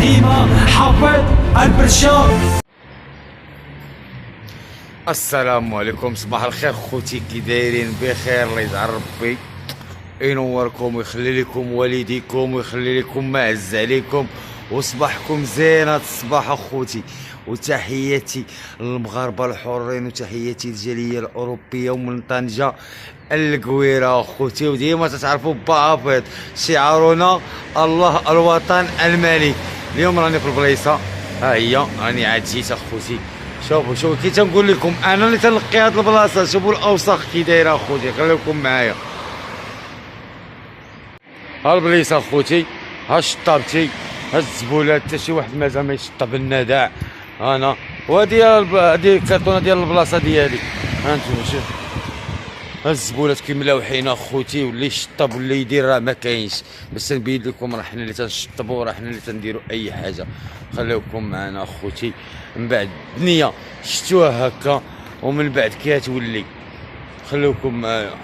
ديما حافظ البرشا. السلام عليكم، صباح الخير خوتي، كي دايرين؟ بخير، الله يجعل ربي ينوركم ويخلي لكم والديكم ويخلي لكم ما عز عليكم وصباحكم زينة الصباح اخوتي. وتحياتي للمغاربه الحرين وتحياتي للجاليه الاوروبيه ومن طنجه القويره اخوتي. وديما تتعرفوا بافيض شعارنا الله الوطن الملك. اليوم راني في البليصه، ها هي راني عاد جيت اخوتي. شوفوا كي تنقول لكم انا اللي تنقي هاد البلاصه. شوفوا الاوساخ كي دايره اخوتي، خليكم معايا. ها البليصه اخوتي، ها الشطابتي، ها الزبولات، حتى شي واحد مازال ما يشطب النداع. انا وهادي الكرتونه ديال البلاصه ديالي، ها انتم شوف. ها الزبولات كيملاوحين اخوتي، واللي يشطب واللي يدير راه ما كاينش. بس نبين لكم راه حنا اللي تنشطبوا، راه حنا اللي تنديروا اي حاجه. خليكم معنا اخوتي. من بعد الدنيا شتوها هكا ومن بعد كتولي. خليكم معايا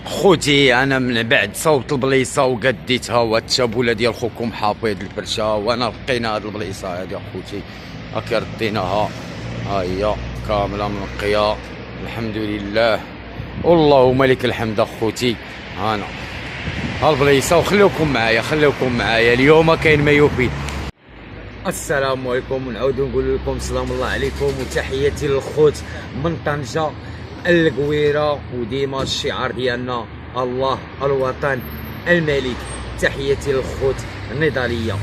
خوتي. انا من بعد صوت البليصه وقديتها والتشابوله ديال خوكم حافظ البرشا، وانا لقينا هاد البليصه هادي اخوتي. هاكي رديناها، ها هي كامله منقيه الحمد لله، اللهم لك الحمد اخوتي. هانا ها البليصه، وخليكم معايا اليوم كاين ما يوفي. السلام عليكم، ونعاود نقول لكم سلام الله عليكم وتحياتي للخوت من طنجه القويره. وديما الشعار ديالنا الله الوطن الملك. تحياتي للخوت النضاليه.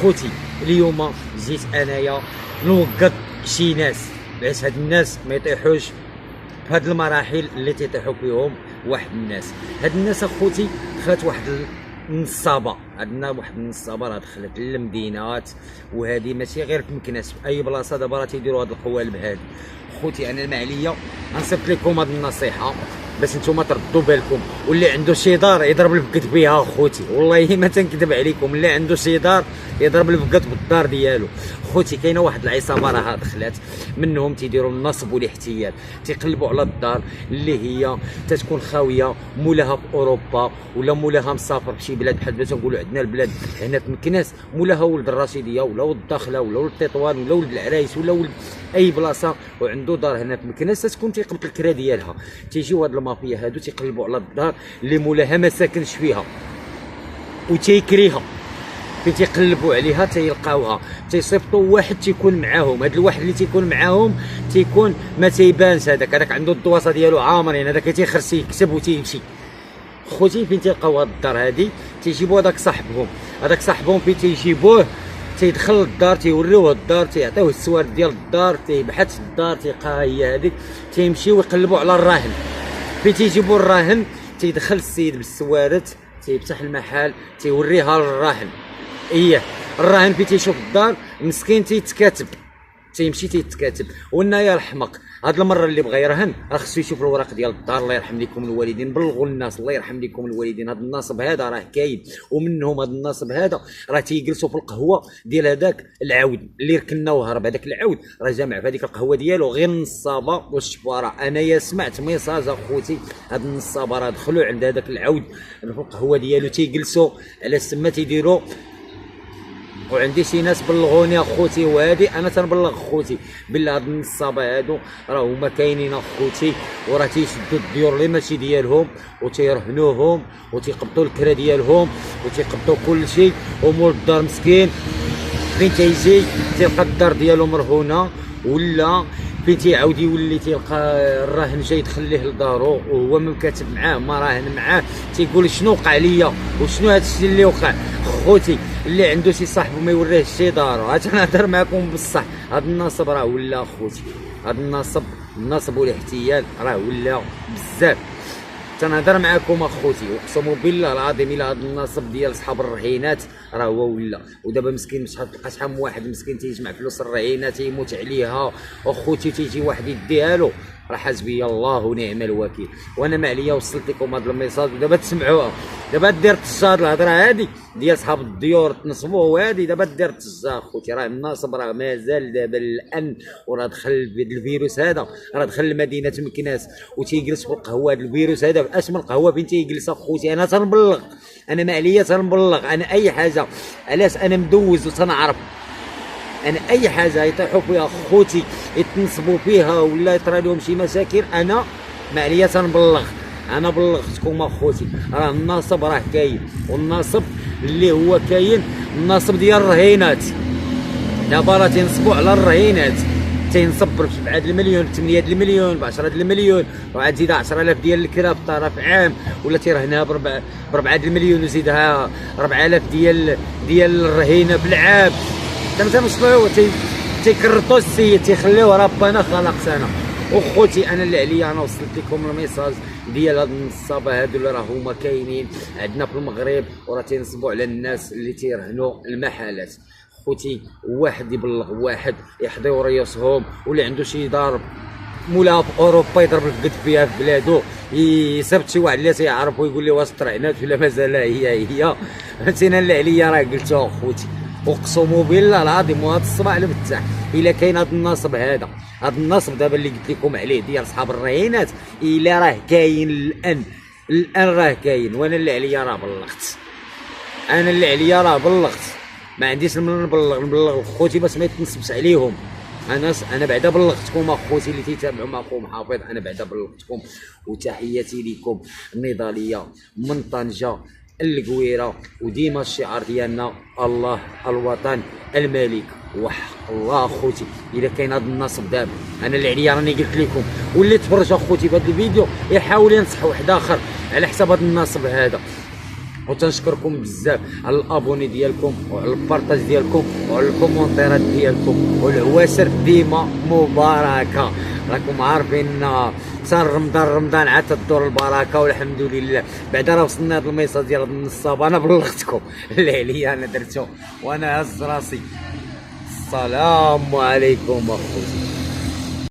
خوتي اليوم جيت انايا نوقظ شي ناس باش هاد الناس ما يطيحوش بهاد المراحل اللي تيطيحوا فيهم واحد الناس. هاد الناس اخوتي دخلت واحد النصابه، عندنا واحد النصابه راه دخلت للمدينات، وهذه ماشي غير في مكناس، في اي بلاصه دابا راه تيديروا هاد القوالب هادي. خوتي انا المعليه غنصيفط لكم هاد النصيحه باش نتوما تردوا بالكم، واللي عنده شي دار يضرب الفقد بها خوتي، والله ما تنكذب عليكم، اللي عنده شي دار يضرب الفقد بالدار ديالو. خوتي كاينه واحد العصابه راها دخلات منهم تيديروا النصب والاحتيال، تيقلبوا على الدار اللي هي تتكون خاويه، مولاها في اوروبا ولا مولاها مسافر بشي بلاد، بحال باش نقولوا عندنا البلاد هنا في مكناس مولاها ولد الرشيديه ولا ولد الداخله ولا ولد تطوان ولا ولد العرايس ولا ولد اي بلاصه وعنده دار هنا في مكناس، تكون تيقبض الكرا ديالها. تيجيو هاد المافيا هادو تيقلبوا على الدار اللي مولاها ما ساكنش فيها وتيكريها. فين تيقلبوا عليها تيلقاوها، تيصيفطوا واحد تيكون معاهم. هذا الواحد اللي تيكون معاهم تيكون ما تيبانش، هذاك عنده الدواسه ديالو عامرين، هذاك تيخرس يكتب وتيمشي. خوتي فين تيلقاو هاد الدار هادي تيجيبوا هذاك صاحبهم فين تيجيبوه، تيدخل للدار تيوريوه الدار، تيعطيوه السوارد ديال الدار، تيبحث في الدار تيلقاها هي هذيك، تيمشيو يقلبوا على الراهن. فين تيجيبوا الراهن تيدخل السيد بالسوارد، تيفتح المحل تيوريها للراهن. الراهن فين تيشوف الدار مسكين تيتكاتب، تيمشي تيتكاتب. والنايا الحمق هاد المره اللي بغى يرهن راه خصو يشوف الوراق ديال الدار. الله يرحم لكم الوالدين، بلغوا الناس الله يرحم لكم الوالدين. هاد الناصب هذا راه كاين، ومنهم هاد الناصب هذا راه تيجلسوا في القهوه ديال هذاك العود اللي ركنا وهرب. هذاك العود راه جامع في هذيك القهوه ديالو غير النصابه والشفاره. انايا سمعت ميساج اخوتي، هاد النصابه راه دخلوا عند هذاك العود في القهوه ديالو تيجلسوا على السما تيديروا. وعندي شي ناس بلغوني اخوتي، وهادي انا تنبلغ خوتي بالله هاد النصابه هادو راه هما كاينين اخوتي، وراه تيشدوا الديور اللي ماشي ديالهم وتيرهنوهم وتيقبطوا الكرا ديالهم وتيقبطوا كل شيء. ومول الدار مسكين فين تيجي تيلقى الدار ديالو مرهونه، ولا فين تيعاود يولي تيلقى الراهن جاي يدخل ليه لدارو وهو ما كاتب معاه ما راهن معاه، تيقول شنو وقع ليا وشنو هذا الشيء اللي وقع. خوتي اللي عنده شي صاحب وما يوريهش شي دارو، هاد نهضر معكم بصح، هاد النصب راه ولا اخوتي، هاد النصب والاحتيال راه ولا بزاف. تنهضر معاكم اخوتي اقسم بالله العظيم الا هاد النصب ديال صحاب الرهينات راه هو ولا. ودابا مسكين مش غتلقى شحال من واحد مسكين تيجمع فلوس الرهينه تيموت عليها اخوتي، تيجي واحد يديها له راه حسبي الله ونعم الوكيل. وانا ما عليا وصلت لكم هذا الميساج ودابا تسمعوها. دابا دير هاد الهضره هادي ديال صحاب الديور تنصبوه، وهادي دابا دير تزا خوتي. راه الناصب راه مازال دابا الان، وراه دخل بهذا الفيروس هذا، راه دخل لمدينه مكناس وتيجلس في القهوه. هذا الفيروس هذا في اسم القهوه فين تيجلس اخوتي. انا تنبلغ، انا ما عليا تنبلغ، انا اي حاجه علاش انا مدوز وتنعرف. انا اي حاجه يطيحوا فيها خوتي يتنصبوا فيها ولا يطرى لهم شي مشاكل، انا ما عليا تنبلغ. انا بلغتكم اخوتي، راه الناصب راه كاين، والناصب اللي هو كاين الناصب ديال الرهينات. دابا راه تينصبوا على الرهينات، تينصب ب 7 المليون، ب 8 المليون، ب 10 المليون، وعاد زيد 10000 ديال الكرا في طرف عام، ولا تيرهنها ب 4 المليون وزيدها 4000 ديال الرهينه بالعام. تنوصلوا تيكرطوا السيد تيخليوه ربنا خلق سنه. وخوتي انا اللي عليا انا وصلت لكم الميساج ديال هاد النصابه هادو اللي راه هما كاينين عندنا في المغرب، وراه تينصبوا على الناس اللي تيرهنوا المحلات. خوتي واحد يبلغ واحد يحضيو ريوسهم، واللي عنده شي دار مولاها في اوروبا يضرب القد فيها في بلادو، يصيفط شي واحد اللي تيعرف ويقول لي واش طرعنات ولا مازال هي. فهمتينا اللي عليا راه قلتو خوتي. اقسم بالله العظيم وهذا الصباح المفتاح الا كاين هذا الناصب هذا، هذا الناصب دابا اللي قلت لكم عليه ديال صحاب الرهينات، الا راه كاين الان راه كاين. وانا اللي عليا راه بلغت، انا اللي عليا راه بلغت، ما عنديش نبلغ خوتي باش ما يتنصبش عليهم. انا بعدا بلغتكم اخوتي اللي تيتابعوا مع اخوهم حافظ، انا بعدا بلغتكم. وتحياتي لكم النضاليه من طنجه القويره، وديما الشعار ديالنا الله الوطن الملك وحق الله. اخوتي الا كاين هذا النصب دابا، انا اللي عليا راني قلت لكم، واللي تفرج اخوتي في هذا الفيديو يحاول ينصح واحد اخر على حساب هذا النصب هذا. وتنشكركم بزاف على الابوني ديالكم وعلى البارطاج ديالكم وعلى الكومونتيرات ديالكم، والعواشر ديما مباركه. راكم عارفين شهر رمضان عاد تدور البركه والحمد لله. بعدا راه وصلنا هذا الميساج ديال النصاب، انا بلغتكم اللي عليا انا درتو وانا هز راسي. السلام عليكم اخوتي.